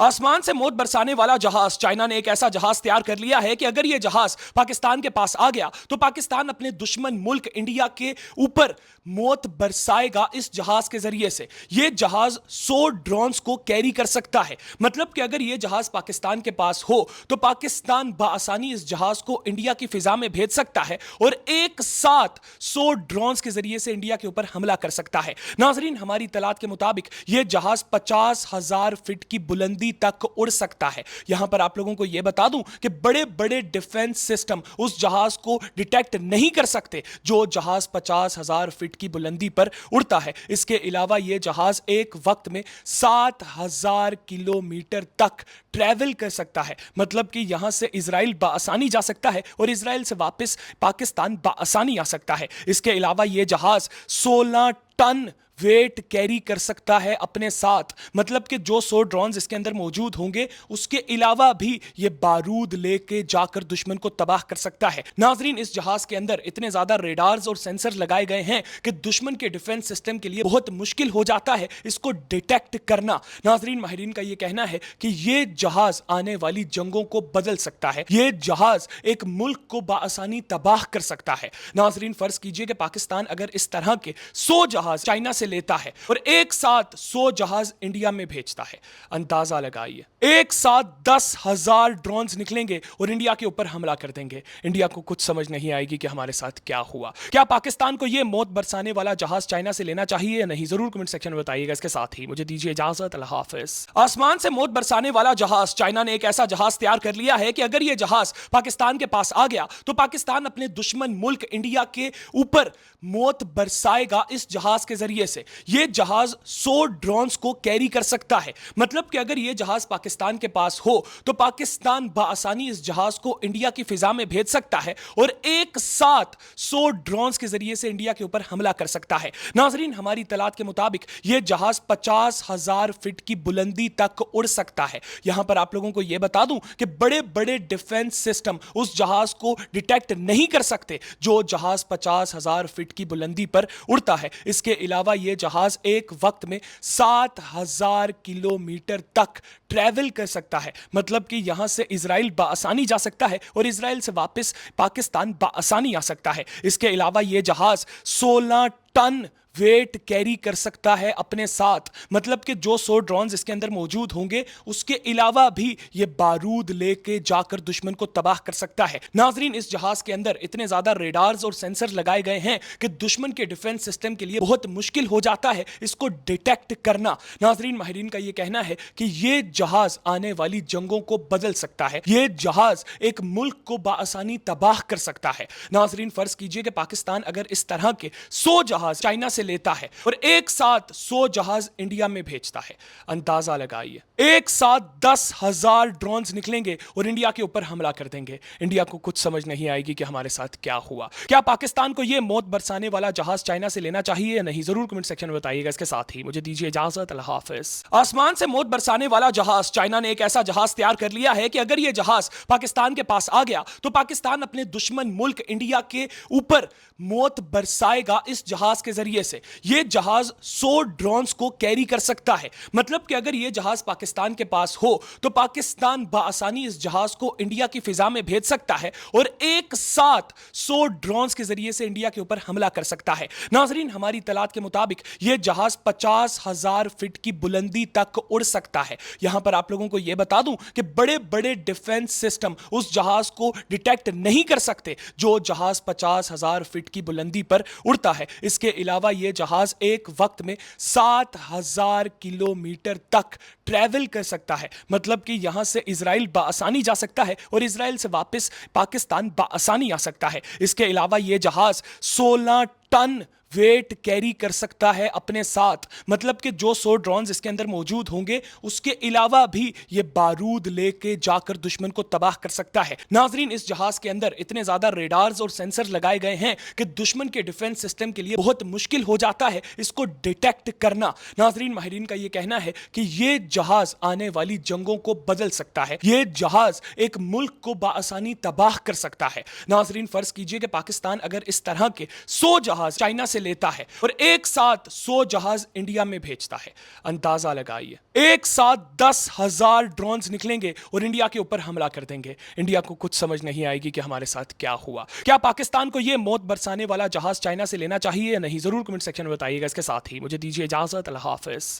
आसमान से मौत बरसाने वाला जहाज। चाइना ने एक ऐसा जहाज तैयार कर लिया है कि अगर यह जहाज पाकिस्तान के पास आ गया तो पाकिस्तान अपने दुश्मन मुल्क इंडिया के ऊपर मौत बरसाएगा इस जहाज के जरिए से। यह जहाज 100 ड्रोन्स को कैरी कर सकता है। मतलब कि अगर यह जहाज पाकिस्तान के पास हो तो पाकिस्तान बाआसानी इस जहाज को इंडिया की फिजा में भेज सकता है और एक साथ 100 ड्रोन्स के जरिए से इंडिया के ऊपर हमला कर सकता है। नाजरीन, हमारी तलात के मुताबिक यह जहाज 50,000 फीट की बुलंदी तक उड़ सकता है। यहां पर आप लोगों को यह बता दूं कि बड़े बड़े डिफेंस सिस्टम उस जहाज को डिटेक्ट नहीं कर सकते जो जहाज 50,000 फीट की बुलंदी पर उड़ता है। इसके अलावा यह जहाज एक वक्त में 7,000 किलोमीटर तक ट्रैवल कर सकता है। मतलब कि यहां से इजराइल बाआसानी जा सकता है और इजराइल से वापस पाकिस्तान बाआसानी आ सकता है। इसके अलावा यह जहाज 16 टन वेट कैरी कर सकता है अपने साथ। मतलब कि जो 100 ड्रोन्स इसके अंदर मौजूद होंगे उसके अलावा भी यह बारूद लेके जाकर दुश्मन को तबाह कर सकता है। नाजरीन, इस जहाज के अंदर इतने ज्यादा रेडार्स और सेंसर लगाए गए हैं कि दुश्मन के डिफेंस सिस्टम के लिए बहुत मुश्किल हो जाता है इसको डिटेक्ट करना। नाजरीन, माहिरीन का यह कहना है कि यह जहाज आने वाली जंगों को बदल सकता है। यह जहाज एक मुल्क को बाआसानी तबाह कर सकता है। नाजरीन, फर्ज कीजिए कि पाकिस्तान अगर इस तरह के 100 जहाज चाइना से लेता है और एक साथ 100 जहाज इंडिया में भेजता है, अंदाजा लगाइए, एक साथ 10,000 ड्रोन्स निकलेंगे और इंडिया के ऊपर हमला कर देंगे। इंडिया को कुछ समझ नहीं आएगी कि हमारे साथ क्या हुआ। क्या पाकिस्तान को यह मौत बरसाने वाला जहाज चाइना से लेना चाहिए या नहीं? जरूर कमेंट सेक्शन में बताइएगा। इसके साथ ही मुझे दीजिए इजाजत। अल्लाह हाफिज। आसमान से मौत बरसाने वाला जहाज। चाइना ने एक ऐसा जहाज तैयार कर लिया है कि अगर यह जहाज पाकिस्तान के पास आ गया तो पाकिस्तान अपने दुश्मन मुल्क इंडिया के ऊपर मौत बरसाएगा इस जहाज के जरिए से। यह जहाज 100 ड्रोन्स को कैरी कर सकता है। मतलब कि अगर यह जहाज पाकिस्तान के पास हो तो पाकिस्तान बाआसानी इस जहाज को इंडिया की फिजा में भेज सकता है और एक साथ 100 ड्रोन्स के जरिए से इंडिया के ऊपर हमला कर सकता है। नाजरीन, हमारी तलात के मुताबिक यह जहाज 50,000 फीट की बुलंदी तक उड़ सकता है। यहां पर आप लोगों को यह बता दूं कि बड़े बड़े डिफेंस सिस्टम उस जहाज को डिटेक्ट नहीं कर सकते जो जहाज 50,000 फीट की बुलंदी पर उड़ता है। इसके अलावा यह जहाज एक वक्त में 7,000 किलोमीटर तक ट्रैवल कर सकता है। मतलब कि यहां से इजराइल बाआसानी जा सकता है और इजराइल से वापस पाकिस्तान बाआसानी आ सकता है। इसके अलावा यह जहाज 16 टन वेट कैरी कर सकता है अपने साथ। मतलब कि जो 100 ड्रोन्स इसके अंदर मौजूद होंगे उसके अलावा भी यह बारूद लेके जाकर दुश्मन को तबाह कर सकता है। नाजरीन, इस जहाज के अंदर इतने ज्यादा रेडार्स और सेंसर लगाए गए हैं कि दुश्मन के डिफेंस सिस्टम के लिए बहुत मुश्किल हो जाता है इसको डिटेक्ट करना। नाजरीन, माहिरीन का यह कहना है कि यह जहाज आने वाली जंगों को बदल सकता है। यह जहाज एक मुल्क को बाआसानी तबाह कर सकता है। नाजरीन, फर्ज कीजिए कि पाकिस्तान अगर इस तरह के 100 जहाज चाइना से लेता है और एक साथ 100 जहाज इंडिया में भेजता है, अंदाजा लगाइए, एक साथ 10,000 ड्रोन्स निकलेंगे और इंडिया के ऊपर हमला कर देंगे। इंडिया को कुछ समझ नहीं आएगी कि हमारे साथ क्या हुआ। क्या पाकिस्तान को यह मौत बरसाने वाला जहाज चाइना से लेना चाहिए या नहीं? जरूर कमेंट सेक्शन में बताइएगा। इसके साथ ही मुझे दीजिए इजाजत। अल्लाह हाफिज। आसमान से मौत बरसाने वाला जहाज। चाइना ने एक ऐसा जहाज तैयार कर लिया है कि अगर यह जहाज पाकिस्तान के पास आ गया तो पाकिस्तान अपने दुश्मन मुल्क इंडिया के ऊपर मौत बरसाएगा इस जहाज के जरिए से। यह जहाज 100 ड्रोन्स को कैरी कर सकता है। मतलब कि अगर यह जहाज पाकिस्तान के पास हो तो पाकिस्तान बाआसानी इस जहाज को इंडिया की फिजा में भेज सकता है और एक साथ 100 ड्रोन्स के जरिए से इंडिया के ऊपर हमला कर सकता है। नाजरीन, हमारी तलात के मुताबिक यह जहाज 50,000 फीट की बुलंदी तक उड़ सकता है। यहां पर आप लोगों को यह बता दूं कि बड़े बड़े डिफेंस सिस्टम उस जहाज को डिटेक्ट नहीं कर सकते जो जहाज 50,000 फीट की बुलंदी पर उड़ता है। इसके अलावा यह जहाज एक वक्त में 7,000 किलोमीटर तक ट्रैवल कर सकता है। मतलब कि यहां से इजराइल बाआसानी जा सकता है और इजराइल से वापस पाकिस्तान बाआसानी आ सकता है। इसके अलावा यह जहाज 16 टन वेट कैरी कर सकता है अपने साथ। मतलब कि जो 100 ड्रोन्स इसके अंदर मौजूद होंगे उसके अलावा भी यह बारूद लेके जाकर दुश्मन को तबाह कर सकता है। नाजरीन, इस जहाज के अंदर इतने ज्यादा रेडार्स और सेंसर लगाए गए हैं कि दुश्मन के डिफेंस सिस्टम के लिए बहुत मुश्किल हो जाता है इसको डिटेक्ट करना। नाजरीन, माहिरीन का यह कहना है कि यह जहाज आने वाली जंगों को बदल सकता है। यह जहाज एक मुल्क को बाआसानी तबाह कर सकता है। नाजरीन, फर्ज कीजिए कि पाकिस्तान अगर इस तरह के 100 जहाज जहाज चाइना से लेता है और एक साथ 100 जहाज इंडिया में भेजता है। अंदाजा लगाइए, एक साथ 10,000 ड्रोन्स निकलेंगे और इंडिया के ऊपर हमला कर देंगे। इंडिया को कुछ समझ नहीं आएगी कि हमारे साथ क्या हुआ। क्या पाकिस्तान को यह मौत बरसाने वाला जहाज चाइना से लेना चाहिए या नहीं? जरूर कमेंट सेक्शन में बताइएगा। इसके साथ ही मुझे दीजिए इजाजत। अल्लाह हाफिज।